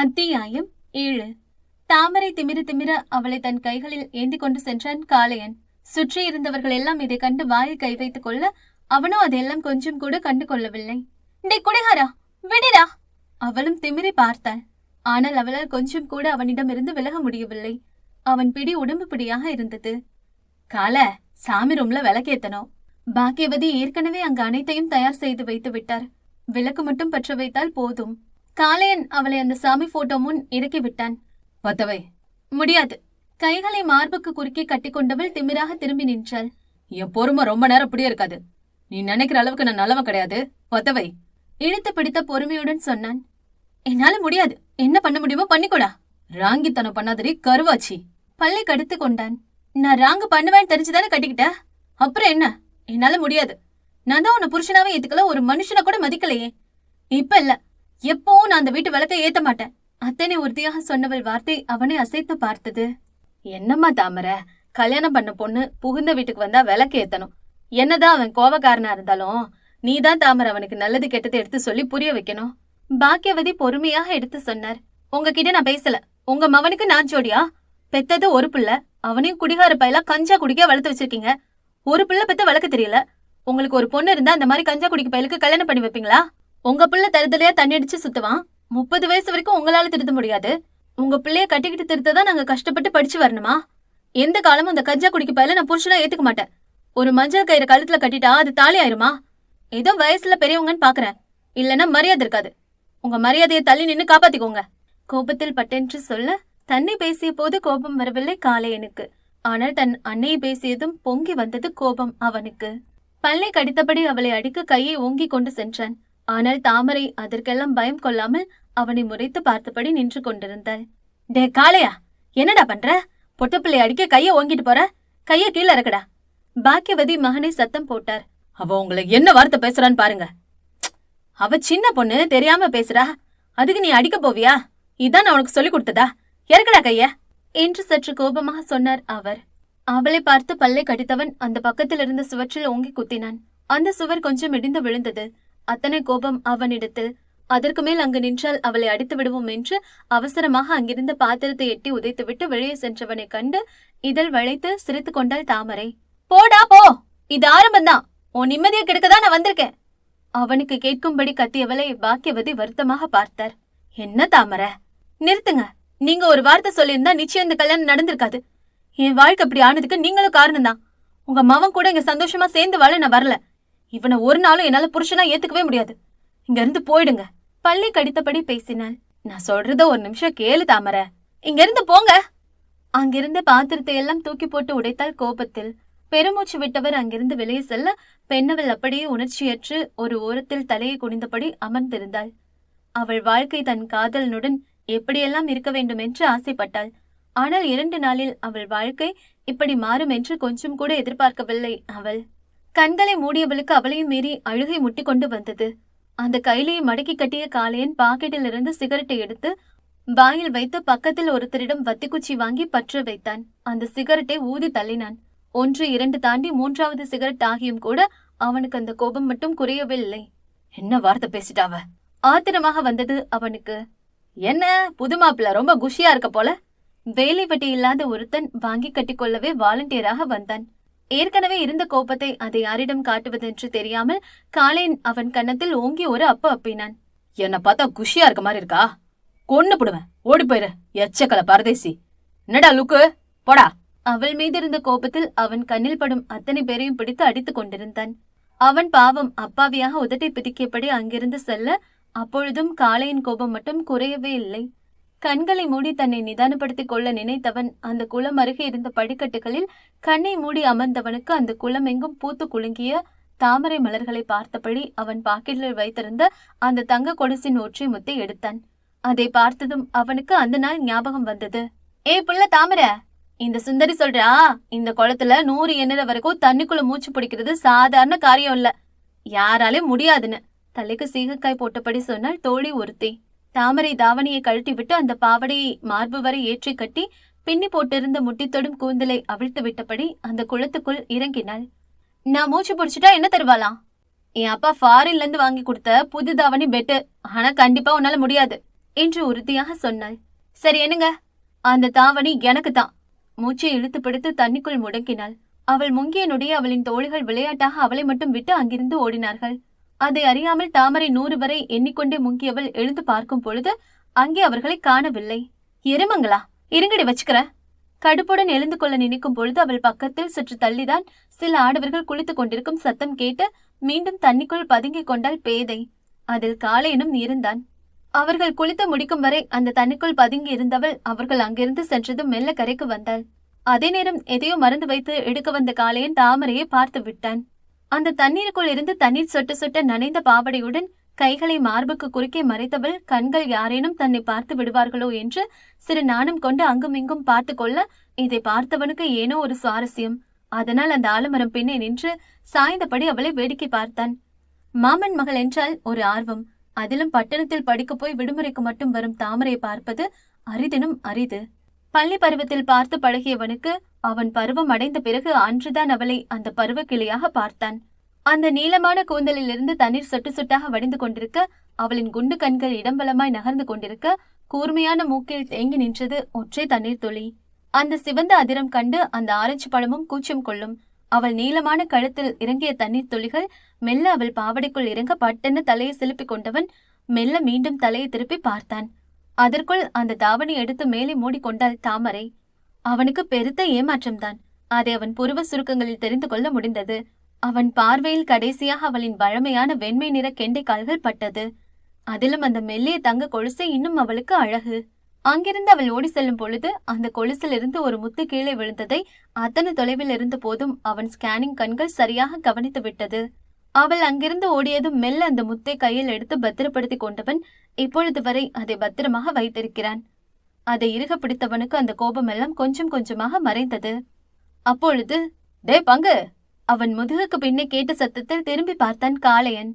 அத்தியாயம் 7. தாமரை திமிர திமிர அவளை தன் கைகளில் ஏந்தி கொண்டு சென்றான் காளையன். சுற்றி இருந்தவர்கள் எல்லாம் இதை கண்டு வாயில் கை வைத்துக் கொள்ள அவனோ அதெல்லாம் கொஞ்சம் கூட கண்டு கொள்ளவில்லை. டே குடிகாரா, விடுடா! அவளும் திமிரி பார்த்தாள். ஆனால் அவளால் கொஞ்சம் கூட அவனிடமிருந்து விலக முடியவில்லை. அவன் பிடி உடம்பு பிடியாக இருந்தது. கால, சாமி ரூம்ல விளக்கேத்தணும். பாக்கியவதி ஏற்கனவே அங்கு அனைத்தையும் தயார் செய்து வைத்து விட்டார். விளக்கு மட்டும் பற்ற வைத்தால் போதும். காளையன் அவளை அந்த சாமி போட்டோ முன் இறக்கி விட்டான். பத்தவை முடியாது. கைகளை மார்புக்கு குறுக்கே கட்டி கொண்டவள் திமிராக திரும்பி நின்றாள். என் பொறுமை ரொம்ப நேரம் அப்படியே இருக்காது. நீ நினைக்கிற அளவுக்கு நான் நல்லவன் கிடையாது. பத்தவை இழுத்து பிடித்த பொறுமையுடன் சொன்னான். என்னால முடியாது. என்ன பண்ண முடியுமோ பண்ணிக்கூடா. ராங்கித்தனம் பண்ணாதடி கருவாச்சி. பல்லை கடுத்து கொண்டான். நான் ராங்கு பண்ணுவேன்னு தெரிஞ்சுதானே கட்டிக்கிட்ட. அப்புறம் என்ன? என்னால முடியாது. நான் தான் உன்னை புருஷனாவே ஏத்துக்கல, ஒரு மனுஷனை கூட மதிக்கலையே. இப்ப இல்ல, எப்பவும் நான் அந்த வீட்டு விளக்க ஏத்த மாட்டேன். அத்தனை உறுதியாக சொன்னவள் வார்த்தை அவனை அசைத்து பார்த்தது. என்னம்மா தாமரை, கல்யாணம் பண்ண பொண்ணு புகுந்த வீட்டுக்கு வந்தா விளக்கு ஏத்தணும். என்னதான் அவன் கோபக்காரனா இருந்தாலும் நீதான் தாமரை அவனுக்கு நல்லது கெட்டதை எடுத்து சொல்லி புரிய வைக்கணும். பாக்கியவதி பொறுமையாக எடுத்து சொன்னார். உங்ககிட்ட நான் பேசல. உங்க மவனுக்கு நான் ஜோடியா? பெத்தது ஒரு பிள்ளை, அவனையும் குடிகார பையலா கஞ்சா குடிக்க வளர்த்து வச்சிருக்கீங்க. ஒரு பிள்ளை பெத்த வளர்க்க தெரியல. உங்களுக்கு ஒரு பொண்ணு இருந்தா அந்த மாதிரி கஞ்சா குடிக்க பையலுக்கு கல்யாணம் பண்ணி வைப்பீங்களா? உங்க பிள்ளை தருதலையா தண்ணி அடிச்சு சுத்துவான். 30 வயசு வரைக்கும் உங்களால திருத்த முடியாது. உங்க பிள்ளைய கட்டிக்கிட்டு திருத்ததான் நாங்க கஷ்டப்பட்டு படிச்சு வரணுமா? எந்த காலமும் அந்த கஞ்சா குடிக்க பையல நான் புருஷனா ஏத்துக்க மாட்டேன். ஒரு மஞ்சள் கயிறு கழுத்துல கட்டிட்டா அது தாலி ஆயிருமா? ஏதோ வயசுல பெரியவங்கன்னு பாக்குறேன். இல்லன்னா மரியாதை இருக்காது. உங்க மரியாதையை தள்ளி நின்னு காப்பாத்திக்கோங்க. கோபத்தில் பட்டென்று சொல்ல தன்னை பேசிய போது கோபம் வரவில்லை காளையனுக்கு. ஆனால் தன் அன்னையை பேசியதும் பொங்கி வந்தது கோபம் அவனுக்கு. பல்லை கடித்தபடி அவளை அடிக்க கையை ஓங்கி கொண்டு சென்றான். ஆனால் தாமரை அதற்கெல்லாம் பயம் கொள்ளாமல் அவனை முறைத்து பார்த்தபடி நின்று கொண்டிருந்தாள். டே காளையா, என்னடா பண்ற? பொட்ட பிள்ளை அடிக்க கைய ஓங்கிட்டு போற. கைய கீழே இறக்கடா. பாக்கியவதி மகனை சத்தம் போட்டார். அவ உங்களை என்ன வார்த்தை பேசுறான்னு பாருங்க. அவ சின்ன பொண்ணு, தெரியாம பேசுறா. அதுக்கு நீ அடிக்க போவியா? இதான் உனக்கு சொல்லி கொடுத்ததா? இறக்கடா கைய என்று சற்று கோபமாக சொன்னார் அவர். அவளை பார்த்து பல்லை கடித்தவன் அந்த பக்கத்தில் இருந்த சுவற்றில் ஓங்கி குத்தினான். அந்த சுவர் கொஞ்சம் இடிந்து விழுந்தது. அத்தனை கோபம் அவனிடத்தில். அதற்கு மேல் அங்கு நின்றால் அவளை அடித்து விடுவோம் என்று அவசரமாக அங்கிருந்த பாத்திரத்தை எட்டி உதைத்துவிட்டு வெளியே சென்றவனை கண்டு இதழ் வளைத்து சிரித்து கொண்டாள் தாமரை. போடா போ, இது ஆரம்பம்தான். உன் நிம்மதியை கெடுக்கதான் நான் வந்திருக்கேன். அவனுக்கு கேட்கும்படி கத்தியவளை பாக்கியவதி வருத்தமாக பார்த்தார். என்ன தாமரை, நிறுத்துங்க. நீங்க ஒரு வார்த்தை சொல்லியிருந்தா நிச்சயம் இந்த கல்யாணம் நடந்திருக்காது. என் வாழ்க்கை அப்படி ஆனதுக்கு நீங்களும் காரணம் தான். உங்க மவன் கூட இங்க சந்தோஷமா சேர்ந்து வாழ நான் வரல. இவனை ஒரு நாளும் என்னால புருஷனா ஏத்துக்கவே முடியாது. இங்க இருந்து போயிடுங்க. பள்ளி கடித்தபடி பேசினாள். நான் சொல்றத ஒரு நிமிஷம் கேளு தாமரை. இங்க இருந்து போங்க. அங்கிருந்த பாத்திரத்தை எல்லாம் தூக்கி போட்டு உடைத்தாள் கோபத்தில். பெருமூச்சு விட்டவர் அங்கிருந்து வெளியே செல்ல பெண்ணவள் அப்படியே உணர்ச்சியற்று ஒரு ஓரத்தில் தலையை குனிந்தபடி அமர்ந்திருந்தாள். அவள் வாழ்க்கை தன் காதலனுடன் எப்படியெல்லாம் இருக்க வேண்டும் என்று ஆசைப்பட்டாள். ஆனால் 2 நாளில் அவள் வாழ்க்கை இப்படி மாறும் என்று கொஞ்சம் கூட எதிர்பார்க்கவில்லை அவள். கண்களை மூடியவளுக்கு அவளையும் மீறி அழுகை முட்டிக்கொண்டு வந்தது. அந்த கையிலேயே மடக்கி கட்டிய காளையன் பாக்கெட்டில் இருந்து சிகரெட்டை எடுத்து வாயில் வைத்து பக்கத்தில் ஒருத்தரிடம் வத்திக்குச்சி வாங்கி பற்ற வைத்தான். அந்த சிகரெட்டை ஊதி தள்ளினான். 1, 2 தாண்டி 3வது சிகரெட் ஆகியும் கூட அவனுக்கு அந்த கோபம் மட்டும் குறையவில்லை. என்ன வார்த்தை பேசிட்டாவ? ஆத்திரமாக வந்தது அவனுக்கு. என்ன புது மாப்பிள்ள ரொம்ப குஷியா இருக்க போல. வேலை வெட்டி இல்லாத ஒருத்தன் வாங்கி கட்டிக்கொள்ளவே வாலண்டியராக வந்தான். ஏற்கனவே இருந்த கோபத்தை அதை யாரிடம் காட்டுவதென்று தெரியாமல் காளையன் அவன் கன்னத்தில் ஓங்கி ஒரு அப்ப அப்பினான். என்ன பார்த்தா குஷியா இருக்க மாதிரி இருக்கா? கொன்னு புடுவேன், ஓடி போயிரு எச்சக்கல பரதேசி. என்னடா லுக்கு, போடா. அவள் மீது இருந்த கோபத்தில் அவன் கண்ணில் படும் அத்தனை பேரையும் பிடித்து அடித்துக் கொண்டிருந்தான். அவன் பாவம் அப்பாவியாக உதட்டை பிதிக்கியபடி அங்கிருந்து செல்ல அப்பொழுதும் காளையின் கோபம் மட்டும் குறையவே இல்லை. கண்களை மூடி தன்னை நிதானப்படுத்திக் கொள்ள நினைத்தவன் அந்த குளம் அருகே இருந்த படிக்கட்டுகளில் கண்ணை மூடி அமர்ந்தவனுக்கு அந்த குளம் எங்கும் பூத்து குலுங்கிய தாமரை மலர்களை பார்த்தபடி அவன் பாக்கெட்டில் வைத்திருந்த அந்த தங்க கொலுசின் ஒற்றை முத்தை எடுத்தான். அதை பார்த்ததும் அவனுக்கு அந்த நாள் ஞாபகம் வந்தது. ஏ புள்ள தாமரை, இந்த சுந்தரி சொல்றா இந்த குளத்துல 100 எண்ணற வரைக்கும் தண்ணிக்குள்ள மூச்சு பிடிக்கிறது சாதாரண காரியம் இல்ல, யாராலே முடியாதுன்னு தலைக்கு சீகக்காய் போட்டபடி சொன்னால் தோழி ஒருத்தி. தாமரை தாவணியை கழட்டி விட்டு அந்த பாவடையை மார்பு வரை ஏற்றி கட்டி பின்னி போட்டிருந்த முட்டித்தொடும் கூந்தலை அவிழ்த்து விட்டபடி அந்த குளத்துக்குள் இறங்கினாள். நான் மூச்சு பிடிச்சிட்டா என்ன தருவாளாம்? என் அப்பா ஃபாரின்ல இருந்து வாங்கி கொடுத்த புது தாவணி பெட்டு. ஆனா கண்டிப்பா உன்னால முடியாது என்று உறுதியாக சொன்னாள். சரி என்னங்க, அந்த தாவணி எனக்கு தான். மூச்சை இழுத்து பிடித்து தண்ணிக்குள் முடங்கினாள். அவள் முங்கிய நொடியே அவளின் தோழிகள் விளையாட்டாக அவளை மட்டும் விட்டு அங்கிருந்து ஓடினார்கள். அதை அறியாமல் தாமரை 100 வரை எண்ணிக்கொண்டே முங்கியவள் எழுந்து பார்க்கும் பொழுது அங்கே அவர்களை காணவில்லை. எருமங்களா, இருங்கடி வச்சுக்கிற. கடுப்புடன் எழுந்து கொள்ள நினைக்கும் பொழுது அவள் பக்கத்தில் சற்று தள்ளிதான் சில ஆடவர்கள் குளித்துக் கொண்டிருக்கும் சத்தம் கேட்டு மீண்டும் தண்ணிக்குள் பதுங்கிக் கொண்டாள் பேதை. அதில் காளையனும் இருந்தான். அவர்கள் குளித்து முடிக்கும் வரை அந்த தண்ணிக்குள் பதுங்கி இருந்தவள் அவர்கள் அங்கிருந்து சென்றதும் மெல்ல கரைக்கு வந்தாள். அதே நேரம் எதையோ மறந்து வைத்து எடுக்க வந்த காளையன் தாமரையை பார்த்து விட்டான். அந்த தண்ணீருக்குள் இருந்து தண்ணீர் சொட்ட சொட்ட நனைந்த பாவடையுடன் கைகளை மார்புக்கு குறுக்கே மறைத்தவள் கண்கள் யாரேனும் தன்னை பார்த்து விடுவார்களோ என்று சிறு நாணம் கொண்டு அங்கும் இங்கும் பார்த்து கொள்ள, இதை பார்த்தவனுக்கு ஏனோ ஒரு சுவாரஸ்யம். அதனால் அந்த ஆலமரம் பின்னே நின்று சாய்ந்தபடி அவளை வேடிக்கை பார்த்தான். மாமன் மகள் என்றால் ஒரு ஆர்வம். அதிலும் பட்டணத்தில் படிக்க போய் விடுமுறைக்கு மட்டும் வரும் தாமரையை பார்ப்பது அரிதினும் அரிது. பள்ளி பருவத்தில் பார்த்து பழகியவனுக்கு அவன் பருவம் அடைந்த பிறகு அன்றுதான் அவளை அந்த பருவ கிளியாக பார்த்தான். அந்த நீளமான கூந்தலில் இருந்து தண்ணீர் சொட்டு சொட்டாக வடிந்து கொண்டிருக்க, அவளின் குண்டு கண்கள் இடம்பலமாய் நகர்ந்து கொண்டிருக்க, கூர்மையான மூக்கில் தேங்கி நின்றது ஒற்றை தண்ணீர் துளி. அந்த சிவந்த அதிரம் கண்டு அந்த ஆரஞ்சு பழமும் கூச்சம் கொள்ளும். அவள் நீளமான கழுத்தில் இறங்கிய தண்ணீர் துளிகள் மெல்ல அவள் பாவடைக்குள் இறங்க பட்டென்னு தலையை சிலுப்பிக் கொண்டவன் மெல்ல மீண்டும் தலையை திருப்பி பார்த்தான். அதற்குள் அந்த தாவணி எடுத்து மேலே மூடிக்கொண்டாள் தாமரை. அவனுக்கு பெருத்த ஏமாற்றம்தான். அதை அவன் புருவ சுருக்கங்களில் தெரிந்து கொள்ள முடிந்தது. அவன் பார்வையில் கடைசியாக அவளின் வழமையான வெண்மை நிற கெண்டை கால்கள் பட்டது. அதிலும் அந்த மெல்லிய தங்க கொலுசு இன்னும் அவளுக்கு அழகு. அங்கிருந்து அவள் ஓடி செல்லும் பொழுது அந்த கொலுசில் இருந்து ஒரு முத்து கீழே விழுந்ததை அத்தனை தொலைவில் இருந்த போதும் அவன் ஸ்கேனிங் கண்கள் சரியாக கவனித்து விட்டது. அவள் அங்கிருந்து ஓடியதும் மெல்ல அந்த முத்தை கையில் எடுத்து பத்திரப்படுத்தி கொண்டவன் இப்பொழுது வரை அதை பத்திரமாக வைத்திருக்கிறான். அதை இறுக பிடித்தவனுக்கு அந்த கோபமெல்லாம் கொஞ்சம் கொஞ்சமாக மறைந்தது. அப்பொழுது, டே பங்கு, அவன் முதுகுக்கு பின்னே கேட்ட சத்தத்தில் திரும்பி பார்த்தான் காளையன்.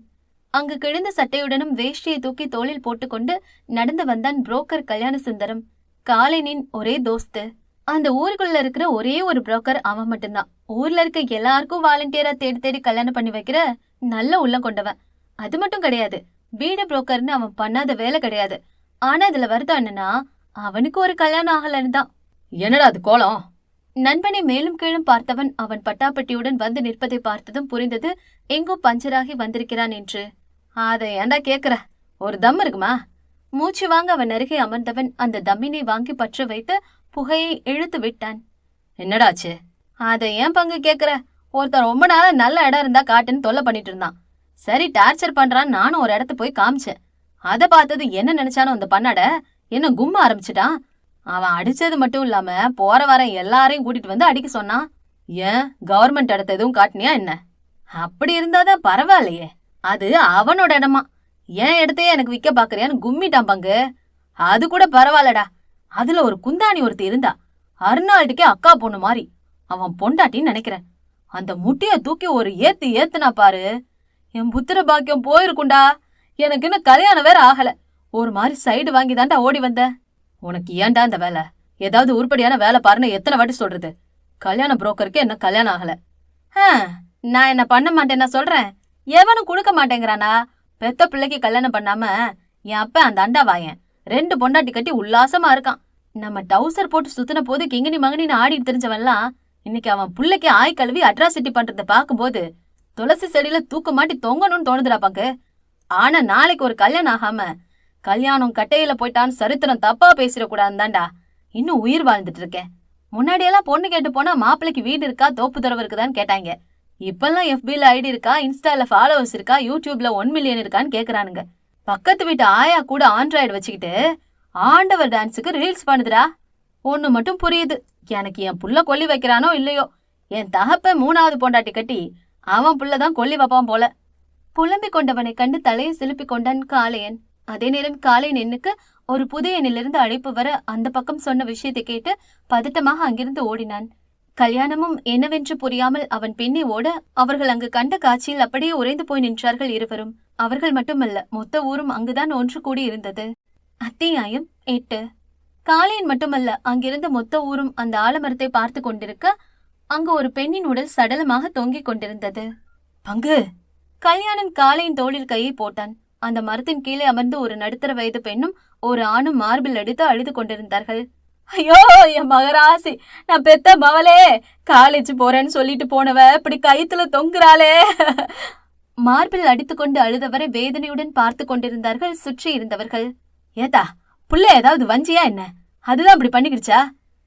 அங்கு கிழிந்த சட்டையுடனும் வேஷ்டியை தூக்கி தோளில் போட்டுக்கொண்டு நடந்து வந்தான் புரோக்கர் கல்யாண சுந்தரம், காளையனின் ஒரே தோஸ்து. அந்த ஊருக்குள்ள இருக்கிற ஒரே ஒரு புரோக்கர் அவன் மட்டும்தான். ஊர்ல இருக்க எல்லாருக்கும் வாலண்டியரா தேடி தேடி கல்யாணம் பண்ணி வைக்கிற நல்ல உள்ளம் கொண்டவன். அது மட்டும் கிடையாது, வீடு புரோக்கர்னு அவன் பண்ணாத வேலை கிடையாது. ஆனா அதுல வருத்தம் என்னன்னா, அவனுக்கு ஒரு கல்யாணம் ஆகலன்னு தான். என்னடா அது கோலம்? நண்பனை மேலும் கீழும் பார்த்தவன் அவன் பட்டாப்பட்டியுடன் வந்து நிற்பதை பார்த்ததும் புரிந்தது எங்கோ பஞ்சராகி வந்திருக்கிறான் என்று. அதை ஏண்டா கேக்குற, ஒரு தம் இருக்குமா? மூச்சு வாங்க அவன் அருகே அமர்ந்தவன் அந்த தம்மினை வாங்கி பற்ற வைத்து புகையை இழுத்து விட்டான். என்னடாச்சு? அதை ஏன் பங்கு கேக்குற? ஒருத்தர் ரொம்ப நாளா நல்ல இடம் இருந்தா காட்டுன்னு தொல்லை பண்ணிட்டு இருந்தான். சரி டார்ச்சர் பண்றான்னு நானும் ஒரு இடத்த போய் காமிச்சேன். அதை பார்த்தது என்ன நினைச்சானோ அந்த பண்ணாட என்ன கும்ம ஆரம்பிச்சுட்டான். அவன் அடிச்சது மட்டும் இல்லாம போற வர எல்லாரையும் கூட்டிட்டு வந்து அடிக்க சொன்னான். ஏன் கவர்மெண்ட் இடத்த எதுவும் காட்டினியா என்ன? அப்படி இருந்தாதான் பரவாயில்லையே, அது அவனோட இடமா. ஏன் இடத்தையே எனக்கு விற்க பாக்குறியான்னு கும்மிட்டான் பங்கு. அது கூட பரவாயில்லடா. அதுல ஒரு குந்தாணி ஒருத்தி இருந்தா, அருணாளுக்கே அக்கா பொண்ணு மாதிரி. அவன் பொண்டாட்டின்னு நினைக்கிறேன். அந்த முட்டிய தூக்கி ஒரு ஏத்துனா பாரு, என் புத்திர பாக்கியம் போயிருக்குண்டா. எனக்கு இன்னும் கல்யாணம் வேற ஆகல. ஒரு மாதிரி சைடு வாங்கி தாண்டா ஓடி வந்த. உனக்கு ஏன்டா இந்த வேலை? ஏதாவது உருப்படியான வேலை பாருன்னு எத்தனை வாட்டி சொல்றது? கல்யாண புரோக்கருக்கு என்ன கல்யாணம் ஆகல. நான் என்ன பண்ண மாட்டேன்னா சொல்றேன். எவனும் கொடுக்க மாட்டேங்கிறானா? பெத்த பிள்ளைக்கு கல்யாணம் பண்ணாம என் அப்ப அந்த அண்டா வாயன் 2 பொண்டாட்டி கட்டி உல்லாசமா இருக்கான். நம்ம டவுசர் போட்டு சுத்தின போது கிங்கினி மங்கனின்னு ஆடிட்டு தெரிஞ்சவன்லாம் இன்னைக்கு அவன் பிள்ளைக்கு ஆய் கழுவி அட்ராசிட்டி பண்றதை பார்க்கும்போது துளசி செடியில தூக்க மாட்டி தொங்கணும்னு தோணுதுடா பாக்கு. ஆனா நாளைக்கு ஒரு கல்யாணம் ஆகாம கல்யாணம் கட்டையில போயிட்டான்னு சரித்திரம் தப்பா பேசிடக்கூடாதுதான்டா இன்னும் உயிர் வாழ்ந்துட்டு இருக்கேன். முன்னாடியெல்லாம் பொண்ணு கேட்டு போனா மாப்பிள்ளைக்கு வீடு இருக்கா, தோப்பு தரவு இருக்குதான்னு கேட்டாங்க. இப்பெல்லாம் FBல ஐடி இருக்கா, இன்ஸ்டால ஃபாலோவர்ஸ் இருக்கா, யூடியூப்ல 1 மில்லியன் இருக்கான்னு கேக்குறானுங்க. பக்கத்து வீட்டு ஆயா கூட ஆண்ட்ராய்டு வச்சுக்கிட்டு ஆண்டவர் டான்ஸுக்கு ரீல்ஸ் பண்ணுதுடா. ஒண்ணு மட்டும் புரியுது, எனக்கு என் புள்ள கொல்லி வைக்கிறானோ இல்லையோ, என் தகப்ப 3வது பொண்டாட்டி கட்டி அவன் புள்ளதான் கொல்லி வைப்பான் போல. புலம்பிக் கொண்டவனை கண்டு தலையை சிலுப்பிக் கொண்டான் காளையன். அதே நேரம் காளையன் எண்ணுக்கு ஒரு புதிய எண்ணிலிருந்து அழைப்பு வர அந்த பக்கம் சொன்ன விஷயத்தை கேட்டு பதட்டமாக அங்கிருந்து ஓடினான். கல்யாணமும் என்னவென்று புரியாமல் அவன் பின்னே ஓட அவர்கள் அங்கு கண்ட காட்சியில் அப்படியே உறைந்து போய் நின்றார்கள் இருவரும். அவர்கள் மட்டுமல்ல, மொத்த ஊரும் அங்குதான் ஒன்று கூடி இருந்தது. அத்தியாயம் 8. காளையன் மட்டுமல்ல, அங்கிருந்த மொத்த ஊரும் அந்த ஆலமரத்தை பார்த்து கொண்டிருக்க அங்கு ஒரு பெண்ணின் உடல் சடலமாக தொங்கிக் கொண்டிருந்தது. பங்கு! கல்யாணன் காளையின் தோளில் கையை போட்டான். அந்த மரத்தின் கீழே அமர்ந்து ஒரு நடுத்தர வயது பெண்ணும் ஒரு ஆணும் மார்பில் அடித்து அழுது கொண்டிருந்தார்கள். ஐயோ, என் மகராசி, நான் பெத்த மவளே, காலேஜ் போறேன்னு சொல்லிட்டு போனவ இப்படி கயித்துல தொங்குறாளே. மார்பில் அடித்துக்கொண்டு அழுதவரை வேதனையுடன் பார்த்து கொண்டிருந்தார்கள் சுற்றி இருந்தவர்கள். ஏதா புள்ள ஏதாவது வஞ்சியா என்ன? அதுதான் அப்படி பண்ணிக்கிடுச்சா?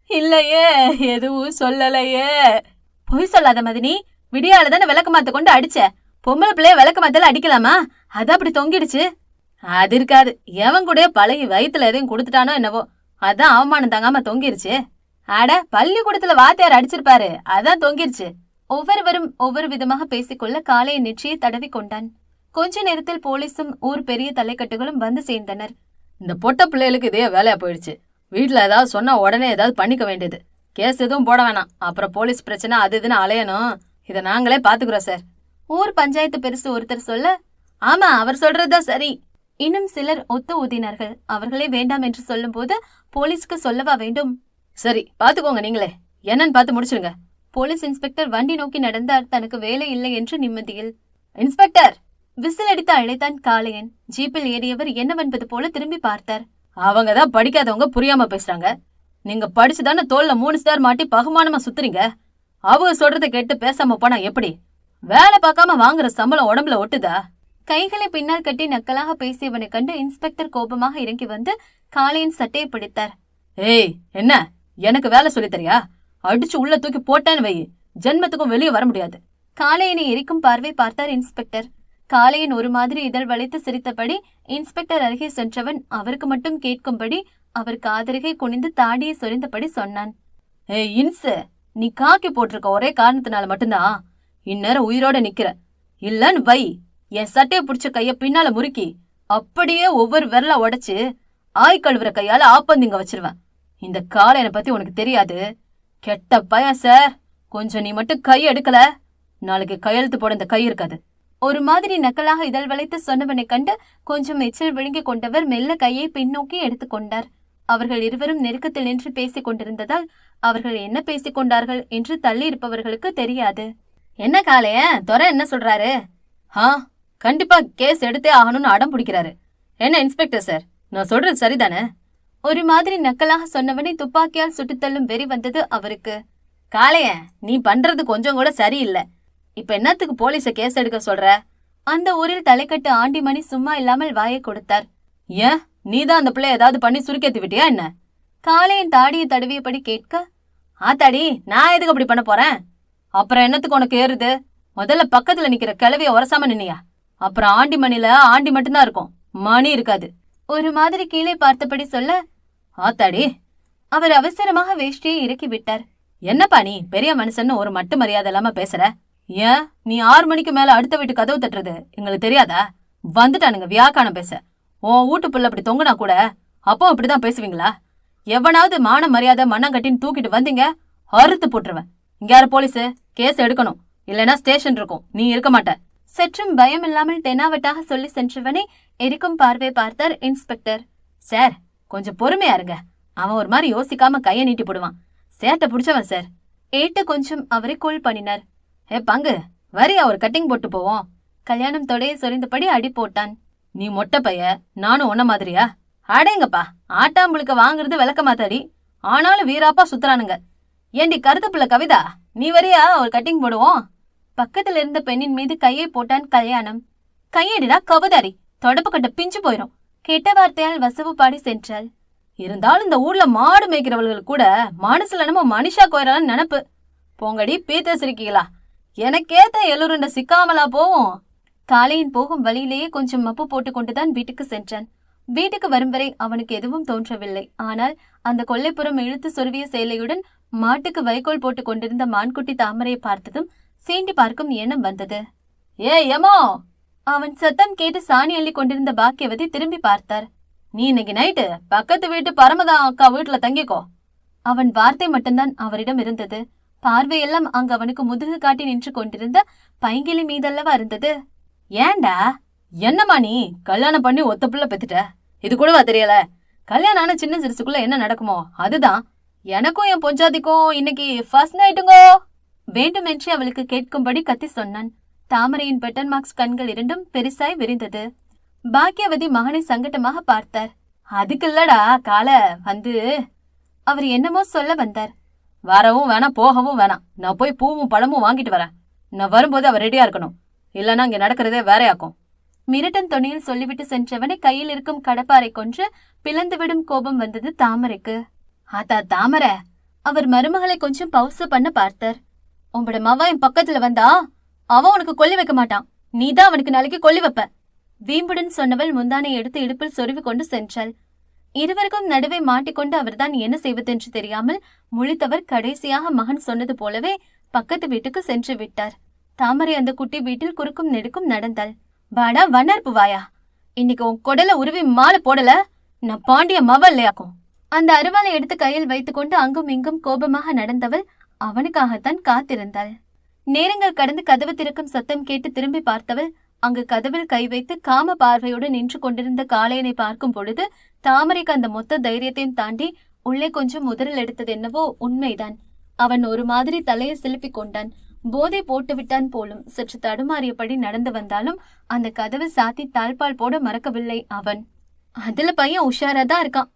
இல்லையே, எதுவும் சொல்லலையே. பொய் சொல்லாத மதினி, விடியால தானே விளக்க மாத்த கொண்டு அடிச்ச. பொம்பளை பிள்ளைய விளக்க மாத்தல அடிக்கலாமா? அது அப்படி தொங்கிடுச்சு. அது இருக்காது, எவன் கூட பழகி வயிற்றுல எதையும் கொடுத்துட்டானோ என்னவோ, அதான் அவமானம் தாங்காம தொங்கிருச்சு. அட, பள்ளிக்கூடத்துல வாத்தியார் அடிச்சிருப்பாரு, அதான் தொங்கிருச்சு. ஒவ்வொருவரும் ஒவ்வொரு விதமாக பேசிக்கொள்ள காளையை நெற்றியை தடவி கொண்டான். கொஞ்ச நேரத்தில் போலீஸும் ஊர் பெரிய தலைக்கட்டுகளும் வந்து சேர்ந்தனர். இந்த பொட்ட பிள்ளைகளுக்கு இதே வேலையா போயிடுச்சு. வீட்டுல ஏதாவது சொன்னா உடனே ஏதாவது பண்ணிக்க வேண்டியது. கேஸ் எதுவும் போட வேணாம், அப்புறம் போலீஸ் பிரச்சனை அது இதுன்னு அலையணும். இதை நாங்களே பாத்துக்கிறோம் சார். ஊர் பஞ்சாயத்து பெருசு ஒருத்தர் சொல்ல, ஆமா, அவர் சொல்றதுதான் சரி. இன்னும் சிலர் ஒத்து ஊதினார்கள். அவர்களே வேண்டாம் என்று சொல்லும் போது போலீஸ்க்கு சொல்லவா வேண்டும்? சரி, பாத்துக்கோங்க, நீங்களே என்னன்னு பார்த்து முடிச்சிருங்க. போலீஸ் இன்ஸ்பெக்டர் வண்டி நோக்கி நடந்தார், தனக்கு வேலை இல்லை என்று நிம்மதியில். இன்ஸ்பெக்டர் விசில் அடித்து அழைத்தான் காளையன். ஜீப்பில் ஏறியவர் என்னவென்பது போல திரும்பி பார்த்தார். அவங்கதான் படிக்காதவங்க, புரியாம பேசுறாங்க. நீங்க படிச்சுதானே தோல்ல 3 ஸ்டார் மாட்டி பகுமானமா சுத்துறீங்க. அவங்க சொல்றதை கேட்டு பேசாம போனா எப்படி? வேலை பார்க்காம வாங்குற சம்பளம் உடம்புல ஒட்டுதா? கைகளை பின்னால் கட்டி நக்கலாக பேசியவனை கண்டு இன்ஸ்பெக்டர் கோபமாக இறங்கி வந்து காளையன் சட்டையை பிடித்தார். ஏய், என்ன எனக்கு வேலை சொல்லித்தரியா? அடிச்சு உள்ள தூக்கி போட்டேன்னு வை, ஜென்மத்துக்கும் வெளியே வர முடியாது. காளையனை எரிக்கும் பார்வை பார்த்தார் இன்ஸ்பெக்டர். காளையன் ஒரு மாதிரி இதழ் வளைத்து சிரித்தபடி இன்ஸ்பெக்டர் அருகே சென்றவன் அவருக்கு மட்டும் கேட்கும்படி அவர் காதருகே குனிந்து தாடியை சொரிந்தபடி சொன்னான். ஏய் இன்சு, நீ காக்கி போட்டிருக்க ஒரே காரணத்தினால மட்டும்தான் இந்நேரம் உயிரோட நிக்கிற. இல்லன்னு வை, என் சட்டையை பிடிச்ச கைய பின்னால முறுக்கி அப்படியே ஒவ்வொரு விரல உடைச்சு ஆய் கழுவுற கையால ஆப்பந்திங்க வச்சிருவேன். இந்த காளையனை பத்தி உனக்கு தெரியாது. கெட்ட பையன் சார். கொஞ்சம் நீ மட்டும் கை எடுக்கல, நாளைக்கு கையெழுத்து போட இந்த கை இருக்காது. ஒரு மாதிரி நக்கலாக இதழ் வளைத்து சொன்னவனை கண்டு கொஞ்சம் எச்சில் விழுங்கி கொண்டவர் மெல்ல கையை பின்னோக்கி எடுத்துக்கொண்டார். அவர்கள் இருவரும் நெருக்கத்தில் நின்று பேசிக் கொண்டிருந்ததால் அவர்கள் என்ன பேசிக் கொண்டார்கள் என்று தள்ளி இருப்பவர்களுக்கு தெரியாது. என்ன காளைய, துரை என்ன சொல்றாரு? கண்டிப்பா கேஸ் எடுத்தே ஆகணும்னு அடம் பிடிக்கிறாரு. என்ன இன்ஸ்பெக்டர் சார், நான் சொல்றது சரிதானே? ஒரு மாதிரி நக்கலாக சொன்னவனை துப்பாக்கியால் சுட்டுத்தள்ளும் வெறி வந்தது அவருக்கு. காளைய, நீ பண்றது கொஞ்சம் கூட சரியில்லை. இப்ப என்னத்துக்கு போலீஸ கேஸ் எடுக்க சொல்ற? அந்த ஊரில் தலைக்கட்டு ஆண்டிமணி சும்மா இல்லாமல் வாயை கொடுத்தார். ஏன், நீதான் அந்த பிள்ளை ஏதாவது பண்ணி சுருக்கேத்தி விட்டியா என்ன? காளையன் தாடியை தடவியபடி கேட்க, ஆத்தாடி, நான் எதுக்கு அப்படி பண்ண போறேன்? அப்புறம் என்னத்துக்கு உனக்கு ஏறுது? முதல்ல பக்கத்துல நிக்கிற கிளவிய உரசாம நின்னியா? அப்புறம் ஆண்டிமணில ஆண்டி மட்டும்தான் இருக்கும், மணி இருக்காது. ஒரு மாதிரி கீழே பார்த்தபடி சொல்ல, ஆத்தாடி. அவர் அவசரமாக வேஷ்டியை இறக்கி விட்டார். என்னப்பா நீ பெரிய மனுஷன்னு ஒரு மட்டு மரியாதை இல்லாம பேசுற? ஏன், நீ 6 மணிக்கு மேல அடுத்த வீட்டு கதவு தட்டுறது எங்களுக்கு தெரியாதா? வந்துட்டானுங்க வியாக்கானம் பேச. உன் வீட்டு புள்ள அப்படி தொங்குனா கூட அப்போ இப்படிதான் பேசுவீங்களா? எவனாவது மான மரியாதை மண்ணங்கட்டின்னு தூக்கிட்டு வந்தீங்க, அறுத்து போட்டுருவேன். இங்க யாரு போலீஸு? கேஸ் எடுக்கணும், இல்லைன்னா ஸ்டேஷன் இருக்கும், நீ இருக்க மாட்ட. சற்றும் பயம் இல்லாமல் தெனாவட்டாக சொல்லி சென்றவனை எரிக்கும் பார்வை பார்த்தார் இன்ஸ்பெக்டர். சார், கொஞ்சம் பொறுமையா இருங்க. அவன் ஒரு மாதிரி யோசிக்காம கைய நீட்டி போடுவான். சேட்டை பிடிச்சவன் சார். ஏட்டு கொஞ்சம் அவரை கூல் பண்ணினார். பங்கு வரியா, ஒரு கட்டிங் போட்டு போவோம். கல்யாணம் தொடையை சொரிந்தபடி அடி போட்டான். நீ மொட்டை பைய, நானும் ஒன்ன மாதிரியா? அடேங்கப்பா, ஆட்டாம்புளுக்க வாங்குறது விளக்க மாத்தாடி, ஆனாலும் வீராப்பா சுத்துறானுங்க. ஏண்டி கருத்து பிள்ளை கவிதா, நீ வரியா, ஒரு கட்டிங் போடுவோம். பக்கத்தில் இருந்த பெண்ணின் மீது கையை போட்டான் கல்யாணம். கையடிடா கவுதாரி, தொடப்பு கட்ட பிஞ்சு போயிரும். கெட்ட வார்த்தையால் வசவு பாடி சென்றாள். இருந்தாலும் இந்த ஊர்ல மாடு மேய்க்கிறவர்கள் கூட மனசுல நம்ம மனுஷா கோயிறான்னு நினப்பு. போங்கடி பீத்த சிரிக்கீங்களா, எனக்கேத்த எலுருண்ட சிக்காமலா போவோம். காளையின் போகும் வழியிலேயே கொஞ்சம் மப்பு போட்டு கொண்டுதான் வீட்டுக்கு சென்றான். வீட்டுக்கு வரும் வரை அவனுக்கு எதுவும் தோன்றவில்லை. ஆனால் அந்த கொல்லைப்புறம் இழுத்து சொருவிய சேலையுடன் மாட்டுக்கு வைக்கோல் போட்டு கொண்டிருந்த மான்குட்டி தாமரையை பார்த்ததும் சீண்டி பார்க்கும் எண்ணம் வந்தது. ஏ எமோ! அவன் சத்தம் கேட்டு சாணி அள்ளி கொண்டிருந்த பாக்கியவதி திரும்பி பார்த்தார். நீ இன்னைக்கு நைட்டு பக்கத்து வீட்டு பரமதா அக்கா வீட்டுல தங்கிக்கோ. அவன் வார்த்தை மட்டும்தான் அவரிடம் இருந்தது. பார்வையெல்லாம் அங்கு அவனுக்கு முதுகு காட்டி நின்று கொண்டிருந்த பைங்கிலி மீதல்லவா இருந்தது. ஏண்டா, என்னம்மா நீ கல்யாணம் பண்ணி ஒத்த பிள்ளை பெத்துட்ட, இது கூடவா தெரியல? கல்யாணம் ஆன சின்ன சிறுசுக்குள்ள என்ன நடக்குமோ அதுதான். எனக்கும் என் பொஞ்சாதிக்கும் இன்னைக்கு ஃபர்ஸ்ட் நைட்டுங்கோ. வேண்டுமென்று அவளுக்கு கேட்கும்படி கத்தி சொன்னான். தாமரையின் பட்டன் மார்க்ஸ் கண்கள் இரண்டும் பெருசாய் விரிந்தது. பாக்கியவதி மகனை சங்கட்டமாக பார்த்தார். அதுக்கு இல்லடா காலை வந்து அவர் என்னமோ சொல்ல வந்தார். வரவும் வேணாம் போகவும் வேணாம், நான் போய் பூவும் பழமும் வாங்கிட்டு வரேன். நான் வரும்போது அவ ரெடியா இருக்கணும், இல்லைன்னா இங்க நடக்கிறதே வேறையாக்கும். மிரட்டன் தொனியில் சொல்லிவிட்டு சென்றவனை கையில் இருக்கும் கடப்பாரை கொன்று பிளந்துவிடும் கோபம் வந்தது தாமரைக்கு. ஆத்தா தாமரை, அவர் மருமகளை கொஞ்சம் பவுசு பண்ண பார்த்தார். உங்களோட மவன் என் பக்கத்துல வந்தா அவன் உனக்கு கொல்லி வைக்க மாட்டான், நீதான் அவனுக்கு நாளைக்கு கொல்லி வைப்ப. வீம்புடன் சொன்னவள் முந்தானை எடுத்து இடுப்பில் சொருவி கொண்டு சென்றாள். இருவருக்கும் நடுவே மாட்டிக்கொண்டு அவர்தான் என்ன செய்வதென்று தெரியாமல் முழித்தவர் கடைசியாக மகன் சொன்னது போலவே பக்கத்து வீட்டுக்கு சென்று விட்டார். தாமரை அந்த குட்டி வீட்டில் குறுக்கும் நெடுக்கும் நடந்தாள். வாடா வண்ணார்ப்பு வாயா, இன்னைக்கு உன் கொடல உருவி மாலை போடல நான் பாண்டிய மவ இல்லையாக்கும். அந்த அருவாளை எடுத்து கையில் வைத்துக்கொண்டு அங்கும் இங்கும் கோபமாக நடந்தவள் அவனுக்காகத்தான் காத்திருந்தாள். நேரங்கள் கடந்து கதவு திறக்கும் சத்தம் கேட்டு திரும்பி பார்த்தவள் அங்கு கதவில் கை வைத்து காம பார்வையோடு நின்று கொண்டிருந்த காளையனை பார்க்கும் பொழுது தாமரைக்கு அந்த மொத்த தைரியத்தையும் தாண்டி உள்ளே கொஞ்சம் முதலில் எடுத்தது என்னவோ உண்மைதான். அவன் ஒரு மாதிரி தலையை சிலுப்பிக் கொண்டான். போதை போட்டு விட்டான் போலும். சற்று தடுமாறியபடி நடந்து வந்தாலும் அந்த கதவை சாத்தி தாழ்பால் போட மறக்கவில்லை அவன். அதுல பையன் உஷாராதான் இருக்கான்.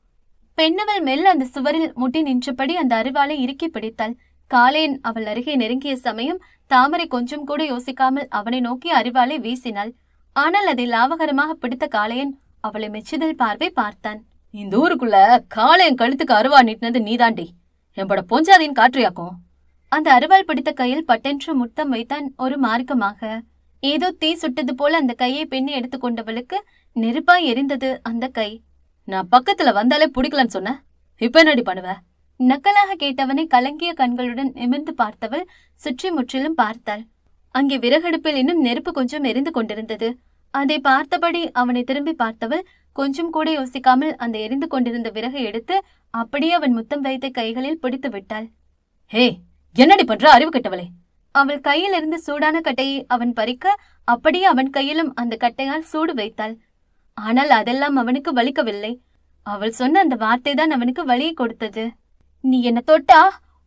பெண்ணவள் மெல்ல அந்த சுவரில் முட்டி நின்றபடி அந்த அருவாளை இறுக்கி பிடித்தாள். காளையன் அவள் அருகே நெருங்கிய சமயம் தாமரை கொஞ்சம் கூட யோசிக்காமல் அவனை நோக்கி அரிவாளை வீசினாள். ஆனால் அதை லாபகரமாக பிடித்த காளையன் அவளை மெச்சுதல் பார்வை பார்த்தான். இந்த ஊருக்குள்ள காளையன் கழுத்துக்கு அருவா நீட்டினது நீதாண்டி, என்பட பொஞ்சாதின் காற்றியாக்கும். அந்த அருவாள் பிடித்த கையில் பட்டென்று முத்தம் வைத்தான் ஒரு மார்க்கமாக. ஏதோ தீ சுட்டது போல அந்த கையை பெண்ணை எடுத்துக்கொண்டவளுக்கு நெருப்பாய் எரிந்தது அந்த கை. நான் பக்கத்துல வந்தாலே பிடிக்கலன்னு சொன்ன, இப்ப என்னடி பண்ணுவ? நக்கலாக கேட்டவனை கலங்கிய கண்களுடன் நிமிர்ந்து பார்த்தவள் சுற்றி முற்றிலும் பார்த்தாள். அங்கே விறகடுப்பில் இன்னும் நெருப்பு கொஞ்சம் எரிந்து கொண்டிருந்தது. அதை பார்த்தபடி அவனை திரும்பி பார்த்தவள் கொஞ்சம் கூட யோசிக்காமல் அந்த எரிந்து கொண்டிருந்த விறகை எடுத்து அப்படியே அவன் முத்தம் வைத்த கைகளில் பிடித்து விட்டாள். ஹே, என்னடி பண்ற அறிவு கெட்டவளே? அவள் கையில் இருந்து சூடான கட்டையை அவன் பறிக்க அப்படியே அவன் கையிலும் அந்த கட்டையால் சூடு வைத்தாள். ஆனால் அதெல்லாம் அவனுக்கு வலிக்கவில்லை. அவள் சொன்ன அந்த வார்த்தை தான் அவனுக்கு வலியை கொடுத்தது. நீ என்ன தொட்டா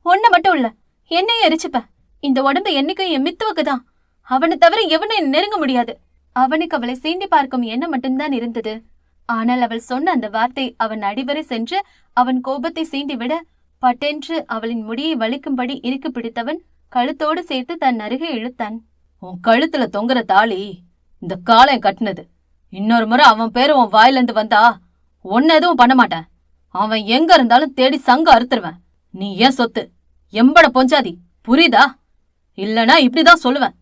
ஒன்ன மட்டும் இல்ல, என்னையும் எரிச்சுப்ப. இந்த உடம்பு என்னைக்கும் என் மித்துவுக்குதான். அவனை தவிர எவனையும் நெருங்க முடியாது. அவனுக்கு அவளை சீண்டி பார்க்கும் எண்ணம் மட்டும்தான் இருந்தது. ஆனால் அவள் சொன்ன அந்த வார்த்தை அவன் அடிவரை சென்று அவன் கோபத்தை சீண்டிவிட பட்டென்று அவளின் முடியை வலிக்கும்படி இறுக்கி பிடித்தவன் கழுத்தோடு சேர்த்து தன் அருகே இழுத்தான். உன் கழுத்துல தொங்குற தாலி இந்த காளையன் கட்டினது. இன்னொரு முறை அவன் பேரு உன் வாயிலிருந்து வந்தா ஒன்னு எதுவும் பண்ண மாட்டேன். அவன் எங்க இருந்தாலும் தேடி சங்க அறுத்துருவேன். நீ ஏன் சொத்து, எம்பட பொஞ்சாதி, புரியுதா? இல்லனா இப்படிதான் சொல்லுவேன்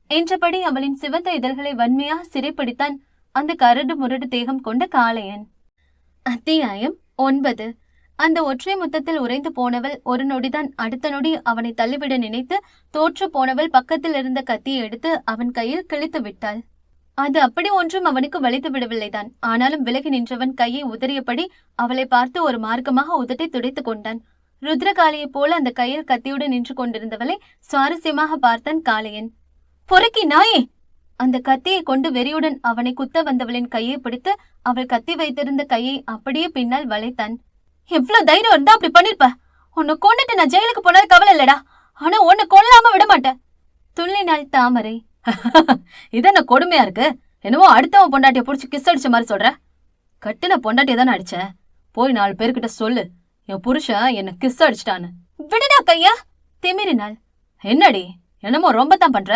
என்றபடி அவளின் சிவந்த இதழ்களை வன்மையாக சிறைப்பிடித்தான் அந்த கரடு முரடு தேகம் கொண்ட காளையன். அத்தியாயம் 9. அந்த ஒற்றை முத்தத்தில் உறைந்து போனவள் ஒரு நொடிதான். அடுத்த நொடி அவனை தள்ளிவிட நினைத்து தோற்று போனவள் பக்கத்தில் இருந்த கத்தியை எடுத்து அவன் கையில் கிழித்து விட்டாள். அது அப்படி ஒன்றும் அவனுக்கு வலித்து விடவில்லைதான். ஆனாலும் விலகி நின்றவன் கையை உதறியபடி அவளை பார்த்து ஒரு மார்க்கமாக உதட்டை துடைத்து கொண்டான். ருத்ரகாளியைப் போல அந்த கையில் கத்தியுடன் நின்று கொண்டிருந்தவளை சுவாரஸ்யமாக பார்த்தான் காளையன். பொறுக்கி நாயே! அந்த கத்தியை கொண்டு வெறியுடன் அவனை குத்த வந்தவளின் கையை பிடித்து அவள் கத்தி வைத்திருந்த கையை அப்படியே பின்னால் வளைத்தான். எவ்வளவு தைரியம் இருந்தா அப்படி பண்ணிருப்ப? உன்னை கொண்டுட்டு நான் ஜெயிலுக்கு போனது கவலை இல்லடா, ஆனா உன்னை கொல்லாம விட மாட்டேன் துள்ளினாள் தாமரை. இதென்ன கொடுமையா இருக்கு? என்னவோ அடுத்தவன் பொண்டாட்டிய புடிச்சு கிஸ் அடிச்ச மாதிரி சொல்ற. கட்டுன பொண்டாட்டிய தானே அடிச்ச, போய் 4 பேர்கிட்ட சொல்லு என் புருஷன் என்ன கிஸ் அடிச்சிட்டான்னு. விடுடா கையா திமிரினாள். என்னடி என்னமோ ரொம்ப தான் பண்ற?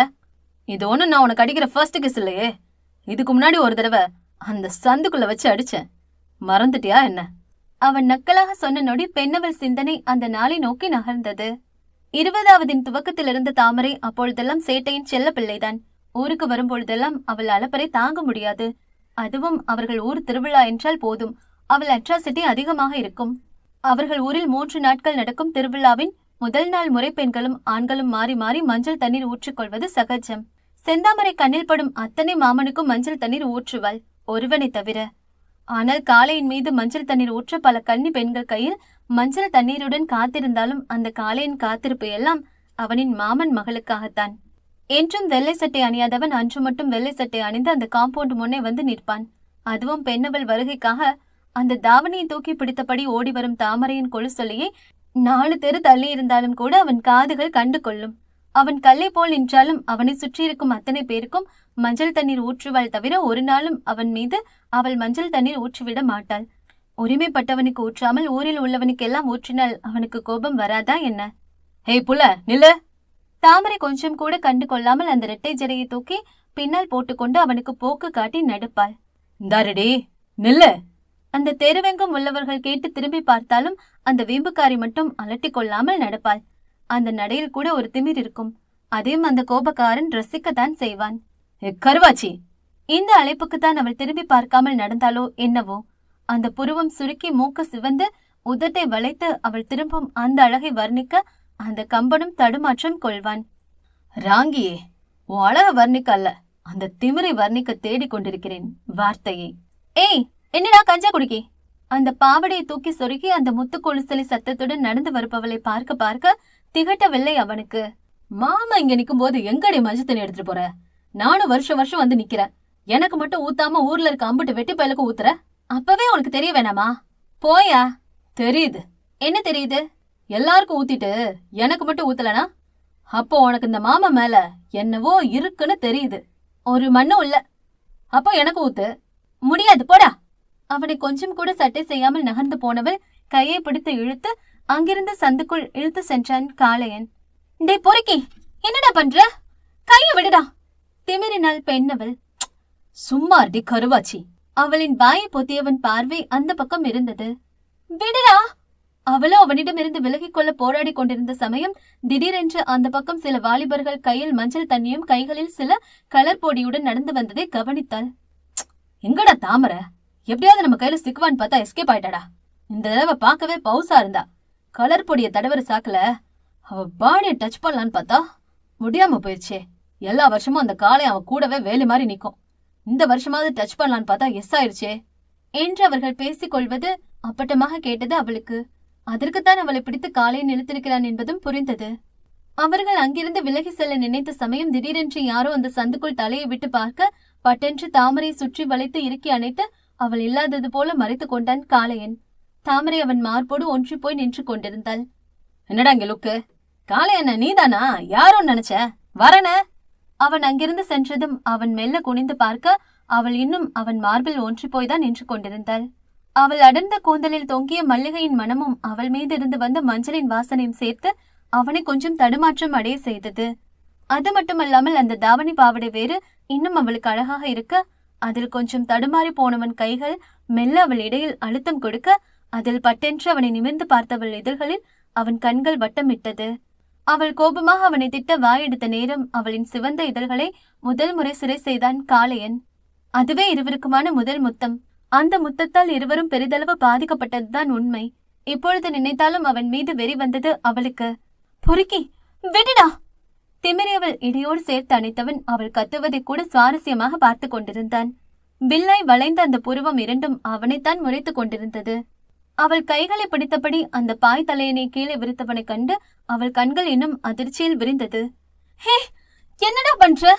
இது ஒண்ணு நான் உனக்கு அடிக்கிற ஃபர்ஸ்ட் கிஸ் இல்லையே. இதுக்கு முன்னாடி ஒரு தடவை அந்த சந்துக்குள்ள வச்சு அடிச்சேன், மறந்துட்டியா என்ன? அவன் நக்கலாக சொன்ன நொடி பெண்ணவள் சிந்தனை அந்த நாளை நோக்கி நகர்ந்தது. 20ஆவதின் துவக்கத்தில் இருந்த தாமரை அப்பொழுதெல்லாம் சேட்டையின் செல்ல பிள்ளைதான். ஊருக்கு வரும்பொழுதெல்லாம் அவள் அலப்பறை தாங்க முடியாது. அதுவும் அவர்கள் ஊர் திருவிழா என்றால் போதும், அவள் அட்ராசிட்டி அதிகமாக இருக்கும். அவர்கள் ஊரில் 3 நாட்கள் நடக்கும் திருவிழாவின் முதல் நாள் முறை பெண்களும் ஆண்களும் மாறி மாறி மஞ்சள் தண்ணீர் ஊற்றிக்கொள்வது சகஜம். செந்தாமரை கண்ணில் படும் அத்தனை மாமனுக்கும் மஞ்சள் தண்ணீர் ஊற்றுவாள், ஒருவனை தவிர. ஆனால் காளையின் மீது மஞ்சள் தண்ணீர் ஊற்ற பல கன்னி பெண்கள் கையில் மஞ்சள் தண்ணீருடன் காத்திருந்தாலும் அந்த காளையின் காத்திருப்பு எல்லாம் அவனின் மாமன் மகளுக்காகத்தான். என்றும் வெள்ளை சட்டை அணியாதவன் அன்று மட்டும் வெள்ளை சட்டை அணிந்து அந்த காம்பவுண்ட் முன்னே வந்து நிற்பான். அதுவும் பெண்ணவள் வருகைக்காக அந்த தாவணியை தூக்கி பிடித்தபடி ஓடி வரும் தாமரையின் கொலு சொல்லியை 4 தெரு தள்ளி இருந்தாலும் கூட அவன் காதுகள் கண்டு கொள்ளும். அவன் கல்லை போல் நின்றாலும் அவனை சுற்றியிருக்கும் அத்தனை பேருக்கும் மஞ்சள் தண்ணீர் ஊற்றுவாள் தவிர ஒரு நாளும் அவன் மீது அவள் மஞ்சள் தண்ணீர் ஊற்றிவிட மாட்டாள். உரிமைப்பட்டவனுக்கு ஊற்றாமல் ஊரில் உள்ளவனுக்கெல்லாம் ஊற்றினால் அவனுக்கு கோபம் வராதா என்ன? ஹே புள்ள நில்லு! தாமரை கொஞ்சம் கூட கண்டு கொள்ளாமல் அந்த இரட்டை ஜடையை தூக்கி பின்னால் போட்டுக்கொண்டு அவனுக்கு போக்கு காட்டி நடப்பாள். இந்தாரடி நில்லு! அந்த தெருவெங்கும் உள்ளவர்கள் கேட்டு திரும்பி பார்த்தாலும் அந்த வீம்புக்காரி மட்டும் அலட்டி கொள்ளாமல் நடப்பாள். அந்த நடையில் கூட ஒரு திமிர் இருக்கும். அதையும் அந்த கோபக்காரன் ரசிக்கத்தான் செய்வான். கருவாச்சி! இந்த அழைப்புக்குத்தான் அவள் திரும்பி பார்க்காமல் நடந்தாலோ என்னவோ, அந்த புருவம் சுருக்கி மூக்கு சிவந்து உதட்டை வளைத்து அவள் திரும்பும் அந்த அழகை வர்ணிக்க அந்த கம்பனும் தடுமாற்றம் கொள்வான். ராங்கியே, உன் அழக வர்ணிக்க அல்ல, அந்த திமிரை வர்ணிக்க தேடிக் கொண்டிருக்கிறேன் வார்த்தையை. ஏய், என்னடா கஞ்சா குடிக்கி? அந்த பாவடையை தூக்கி சொருகி அந்த முத்து கொலுசலை சத்தத்துடன் நடந்து வருபவளை பார்க்க பார்க்க திகட்டவில்லை அவனுக்கு. மாமா இங்க நிக்கும் போது எங்கடி மஞ்சள் தண்ணி எடுத்துட்டு போற? நானும் வருஷம் வருஷம் வந்து நிக்கிறேன். எனக்கு மட்டும் ஊத்தாம ஊர்ல இருக்க அம்புட்டு வெட்டி பயலுக்கு ஊத்துற? அப்பவே உனக்கு தெரிய வேணாமா? போயா. தெரியுது. என்ன தெரியுது? எல்லாருக்கும் ஊத்திட்டு எனக்கு மட்டும் ஊத்தலனா அப்போ உனக்கு இந்த மாமா மேல என்னவோ இருக்குன்னு தெரியுது. ஒரு மண்ணும் இல்ல. அப்போ எனக்கு ஊத்து. முடியாது, போடா. அவனை கொஞ்சம் கூட சட்டை செய்யாமல் நகர்ந்து போனவள் கையை பிடித்து இழுத்து அங்கிருந்து சந்துக்குள் இழுத்து சென்றான் காளையன். டே பொறுக்கி, என்னடா பண்ற? கையை விடுடா! திமிரினால் பெண்ணவள். சும்மா அடி கருவாச்சி! அவளின் வாயை பொத்தியவன் பார்வை அந்த பக்கம் இருந்தது. விடுடா! அவளோ அவனிடமிருந்து விலகிக் கொள்ள போராடி கொண்டிருந்த சமயம் திடீரென்று அந்த பக்கம் சில வாலிபர்கள் கையில் மஞ்சள் தண்ணியும் கைகளில் சில கலர் பொடியுடன் நடந்து வந்ததை கவனித்தாள். எங்கடா தாமரை? எப்படியாவது நம்ம கையில சிக்குவான்னு பார்த்தா எஸ்கேப் ஆயிட்டாடா. இந்த தடவை பார்க்கவே பவுசா இருந்தா. கலர் பொடிய தடவர சாக்கல அவ பாடிய டச் பண்ணலான்னு பார்த்தா முடியாம போயிடுச்சே. எல்லா வருஷமும் அந்த காலை அவன் கூடவே வேலி மாதிரி நிக்கும். இந்த வருஷமாவது டச் பண்ணலான்னு பார்த்தா எஸ் ஆயிடுச்சே என்று அவர்கள் பேசிக் கொள்வது அப்பட்டமாக கேட்டது அவளுக்கு. அதற்குத்தான் அவளை பிடித்து காலையை நிறுத்திருக்கிறான் என்பதும் புரிந்தது. அவர்கள் அங்கிருந்து விலகி செல்ல நினைத்த சமயம் திடீரென்று யாரோ அந்த சந்துக்குள் தலையை விட்டு பார்க்க பட்டென்று தாமரை சுற்றி வளைத்து இறுக்கி அணைத்து அவள் இல்லாதது போல மறைத்து கொண்டான் காளையன். தாமரை அவன் மார்போடு ஒன்று போய் நின்று கொண்டிருந்தாள். என்னடா இங்க லுக்கு? காளையண்ண நீதானா? யாரோ நினைச்ச வரன. அவன் அங்கிருந்து சென்றதும் அவன் மெல்ல குனிந்து பார்க்க அவள் இன்னும் அவன் மார்பில் ஒன்று போய்தான் நின்று கொண்டிருந்தாள். அவள் அடர்ந்த கூந்தலில் தொங்கிய மல்லிகையின் மனமும் அவள் மீது இருந்து வந்த மஞ்சளின் வாசனையும் சேர்த்து அவனை கொஞ்சம் தடுமாற்றம் அடைய செய்தது. அது மட்டுமல்லாமல் அந்த தாவணி பாவடை வேறு இன்னும் அவளுக்கு அழகாக இருக்க அதில் கொஞ்சம் தடுமாறி போனவன் கைகள் மெல்ல அவள் இடையில் அழுத்தம் கொடுக்க அதில் பட்டென்று அவனை நிமிர்ந்து பார்த்தவள் இதழ்களில் அவன் கண்கள் வட்டமிட்டது. அவள் கோபமாக அவனை திட்ட வாயெடுத்த நேரம் அவளின் சிவந்த இதழ்களை முதல் முறை சிறை செய்தான் காளையன். அதுவே இருவருக்குமான முதல் முத்தம். அந்த முத்தத்தால் இருவரும் பெரிதளவு பாதிக்கப்பட்டதுதான் உண்மை. இப்பொழுது நினைத்தாலும் அவன் மீது வெறி வந்தது அவளுக்கு. பொறுக்கி, விடுடா! திமிரியவள் இடையோடு சேர்த்து அணைத்தவன் அவள் கத்துவதை கூட சுவாரஸ்யமாக பார்த்து கொண்டிருந்தான். வில்லாய் வளைந்த அந்த புருவம் இரண்டும் அவனைத்தான் முறைத்து கொண்டிருந்தது. அவள் கைகளை பிடித்தபடி அந்த பாய் தலையனை கீழே விரித்தவனை கண்டு அவள் கண்கள் இன்னும் அதிர்ச்சியில் விரிந்தது. ஹே, என்னடா பண்ற?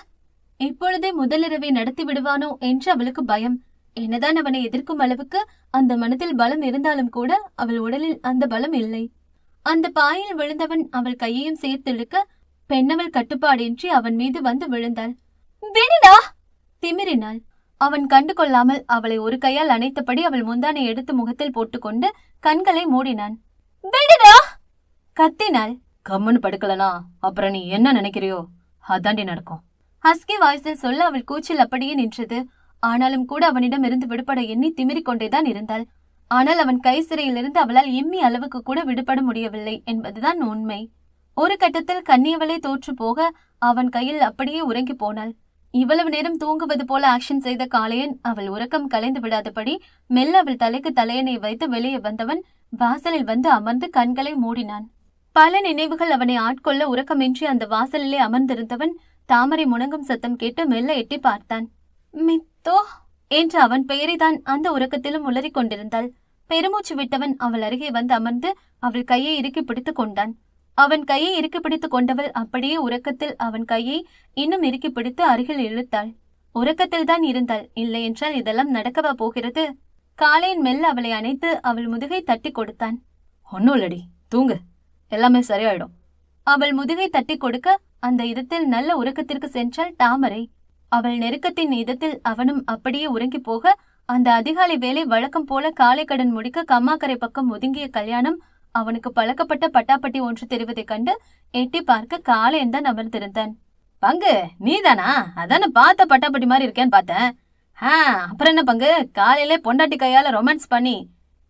இப்பொழுதே முதலிரவை நடத்தி விடுவானோ என்று அவளுக்கு பயம். என்னதான் அவனை எதிர்க்கும் அளவுக்கு அந்த மனத்தில் பலம் இருந்தாலும் கூட அவள் உடலில் அந்த பலம் இல்லை. அந்த பாயில் விழுந்தவன் அவள் கையையும் சேர்த்திழுக்க பெண்ணவள் கட்டுப்பாடின்றி அவன் மீது வந்து விழுந்தாள். விடுடா! திமிரினாள். அவன் கண்டு கொள்ளாமல் அவளை ஒரு கையால் அணைத்தபடி அவள் முந்தானை எடுத்து முகத்தில் போட்டுக்கொண்டு கண்களை மூடினான். விடுடா! கத்தினாள். கம்முன்னு படுக்கலனா அப்புறம் நீ என்ன நினைக்கிறியோ அதாண்டி நடக்கும். ஹஸ்கி வாய்ஸில் சொல்ல அவள் கூச்சில் அப்படியே நின்றது. ஆனாலும் கூட அவனிடம் இருந்து விடுபட எண்ணி திமிரிக் கொண்டேதான் இருந்தாள். ஆனால் அவன் கை சிறையிலிருந்து அவளால் எம்மி அளவுக்கு கூட விடுபட முடியவில்லை என்பதுதான் உண்மை. ஒரு கட்டத்தில் கண்ணியவளே தோற்று போக அவன் கையில் அப்படியே உறங்கி போனாள். இவ்வளவு நேரம் தூங்குவது போல ஆக்ஷன் செய்த காளையன் அவள் உறக்கம் கலைந்து விடாதபடி மெல்ல அவள் தலைக்கு தலையணை வைத்து வெளியே வந்தவன் வாசலில் வந்து அமர்ந்து கண்களை மூடினான். பல நினைவுகள் அவனை ஆட்கொள்ள உறக்கமின்றி அந்த வாசலிலே அமர்ந்திருந்தவன் தாமரை முணங்கும் சத்தம் கேட்டு மெல்ல எட்டி பார்த்தான். மித்தோ என்று அவன் பெயரை தான் அந்த உறக்கத்திலும் உளறிக் கொண்டிருந்தாள். பெருமூச்சு விட்டவன் அவள் அருகே வந்து அமர்ந்து அவள் கையை இறுக்கி பிடித்துக் கொண்டான். அவன் கையை இறுக்கி பிடித்துக் கொண்டவள் அப்படியே உறக்கத்தில் அவன் கையை இன்னும் இறுக்கி பிடித்து அருகில் இழுத்தாள். உறக்கத்தில் தான் இருந்தாள். இல்லை என்றால் இதெல்லாம் நடக்கவா போகிறது? காளையன் மெல்ல அவளை அணைத்து அவள் முதுகை தட்டி கொடுத்தான். ஒன்னும் இல்லடி, தூங்கு, எல்லாமே சரியாயிடும். அவள் முதுகை தட்டி கொடுக்க அந்த இடத்தில் நல்ல உறக்கத்திற்கு சென்றாள் தாமரை. அவள் நெருக்கத்தின் இதத்தில் அவனும் அப்படியே உறங்கி போக அந்த அதிகாலை வேலை வழக்கம் போல காலை கடன் முடிக்க கம்மாக்கரை பக்கம் ஒதுங்கிய கல்யாணம் அவனுக்கு பழக்கப்பட்ட பட்டாப்பட்டி ஒன்று தெரிவதைக் கண்டு எட்டி பார்க்க காளையன் தான் அமர்ந்திருந்தான். பங்கு நீதானா? அதான பார்த்த பட்டாப்பட்டி மாதிரி இருக்கேன்னு பார்த்தேன். அப்புறம் என்ன பங்கு, காலையிலே பொண்டாட்டி கையால ரொமான்ஸ் பண்ணி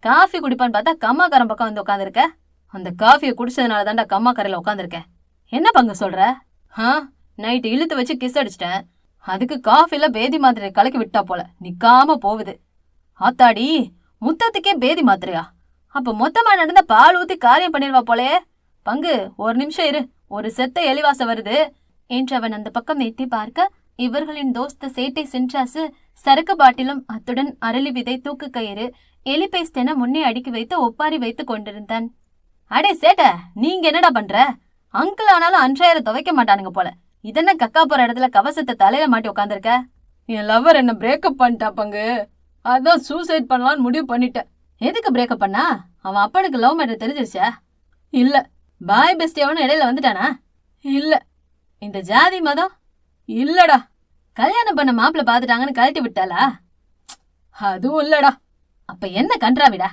காஃபி குடிப்பான்னு பார்த்தா கம்மாக்காரன் பக்கம் வந்து உட்காந்துருக்க. அந்த காஃபியை குடிச்சதுனால தான்டா கம்மாக்கரையில உட்காந்துருக்கேன். என்ன பங்கு சொல்ற? நைட்டு இழுத்து வச்சு கிஸ் அடிச்சிட்டேன். அதுக்கு காஃபில பேதி மாத்திரை கலக்கி விட்டா போல நிக்காம போகுது. ஆத்தாடி, முத்தத்துக்கே பேதி மாத்திரையா? அப்ப மொத்தமா நடந்த பால் ஊத்தி காரியம் பண்ணிடுவா போலே. பங்கு ஒரு நிமிஷம் இரு, ஒரு செத்த எலிவாசம் வருது என்றவன் அந்த பக்கம் எட்டி பார்க்க இவர்களின் தோஸ்த சேட்டை சென்றாசு சரக்கு பாட்டிலும் அத்துடன் அரளி விதை தூக்கு கயிறு எலிபேஸ்டென முன்னே அடுக்கி வைத்து ஒப்பாரி வைத்துக் கொண்டிருந்தான். அடே சேட்ட, நீங்க என்னடா பண்ற? அங்கிள் ஆனாலும் அன்றாயிரம் துவைக்க மாட்டானுங்க போல. இதென்ன கக்கா போற இடத்துல கவசத்தை தலையில மாட்டி உட்காந்துருக்க? என் லவ்வர் என்ன பிரேக்கப் பண்ணிட்டா பங்கு, அதான் சூசைட் பண்ணலான்னு முடிவு பண்ணிட்டேன். எதுக்கு பிரேக்கப் பண்ணா? அவன் அப்பனுக்கு லவ் மேட்டர் தெரிஞ்சிருச்சா? இல்ல. பாய் பெஸ்ட் எவனும் இடையில வந்துட்டானா? இல்ல. இந்த ஜாதி மதம்? இல்லடா. கல்யாணம் பண்ண மாப்பிள்ள பாத்துட்டாங்கன்னு கழட்டி விட்டாளா? அதுவும் இல்லடா. அப்ப என்ன கன்றாவிடா?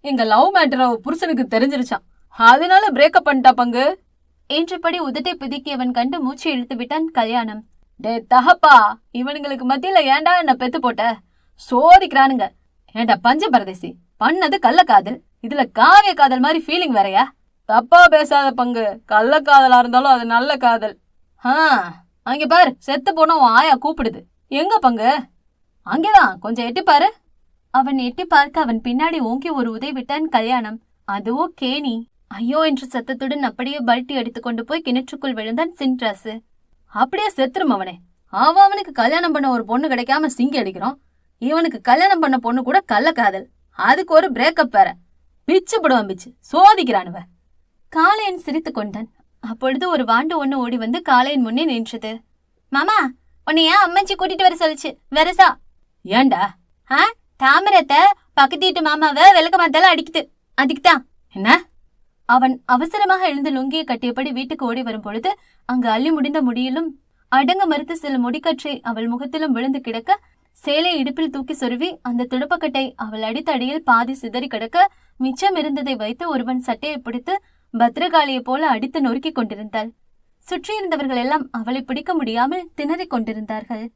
எங்க லவ் மேட்டர் அவ புருஷனுக்கு தெரிஞ்சிருச்சான், அதனால பிரேக்கப் பண்ணிட்டா பங்கு என்றபடி உதட்டை பிதுக்கியவன் கண்டு மூச்சு இழுத்து விட்டான் கல்யாணம். டே தகப்பா, இவனுங்களுக்கு மத்தியில ஏண்டா என்ன பெத்து போட்ட? சோதிக்கிறானுங்க. ஏண்டா பஞ்ச பரதேசி, பண்ணது கள்ளக்காதல், இதுல காவிய காதல் மாதிரி ஃபீலிங் வேறையா? தப்பா பேசாத பங்கு, கள்ளக்காதலா இருந்தாலும் அது நல்ல காதல். அங்க பாரு, செத்து போன உன் ஆயா கூப்பிடுது. எங்க பங்கு? அங்கேதான், கொஞ்சம் எட்டி பாரு. அவன் எட்டி பார்க்க அவன் பின்னாடி ஓங்கி ஒரு உதை விட்டான் கல்யாணம். அதுவோ கேணி. ஐயோ என்ற சத்தத்துடன் அப்படியே பல்ட்டி அடித்துக் கொண்டு போய் கிணற்றுக்குள் விழுந்தான் சின்ராசு. அப்படியே செத்துரும் அவனே. அவனுக்கு கல்யாணம் பண்ண ஒரு பொண்ணு கிடைக்காம சிங்கி அடிக்கிறோம். இவனுக்கு கல்யாணம் பண்ண பொண்ணு கூட கள்ளக்காதல், அதுக்கு ஒரு பிரேக்கப் வேற. பிச்சு படுவான் பிச்சு, சோதிக்கிறானுவ. காளையன் சிரித்து கொண்டான். அப்பொழுது ஒரு வாண்டு ஒண்ணு ஓடி வந்து காளையன் முன்னே நின்றது. மாமா, உன்னை ஏன் அம்மஞ்சி கூட்டிட்டு வர சொல்லிச்சு வெரசா? ஏண்டா? தாமரத்தை பக்கத்து வீட்டு மாமாவை விளக்க மாத்தால அடிக்குது, அதுக்குதான். என்ன? அவன் அவசரமாக எழுந்து லுங்கியை கட்டியபடி வீட்டுக்கு ஓடி வரும் பொழுது அங்கு அள்ளி முடிந்த முடியிலும் அடங்க மறுத்து சில முடிக்கற்றை அவள் முகத்திலும் விழுந்து கிடக்க, சேலை இடுப்பில் தூக்கி சொருவி அந்த துடுப்பக்கட்டை அவள் அடித்த அடியில் பாதி சிதறி கிடக்க, மிச்சம் இருந்ததை வைத்து ஒருவன் சட்டையை பிடித்து பத்ரகாளியை போல அடித்து நொறுக்கி கொண்டிருந்தாள். சுற்றியிருந்தவர்கள் எல்லாம் அவளை பிடிக்க முடியாமல் திணறிக் கொண்டிருந்தார்கள்.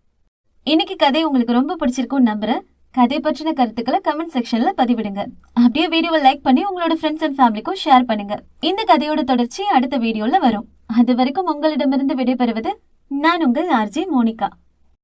இன்னைக்கு கதை உங்களுக்கு ரொம்ப பிடிச்சிருக்கும் நம்புறேன். கதை பற்றின கருத்துக்களை கமெண்ட் செக்ஷன்ல பதிவிடுங்க. அப்படியே வீடியோவை லைக் பண்ணி உங்களோட ஃப்ரெண்ட்ஸ் அண்ட் ஃபேமிலிக்கும் ஷேர் பண்ணுங்க. இந்த கதையோட தொடர்ச்சி அடுத்த வீடியோல வரும். அது வரைக்கும் உங்களிடமிருந்து விடைபெறுவது நான் உங்கள் ஆர்ஜே மோனிகா.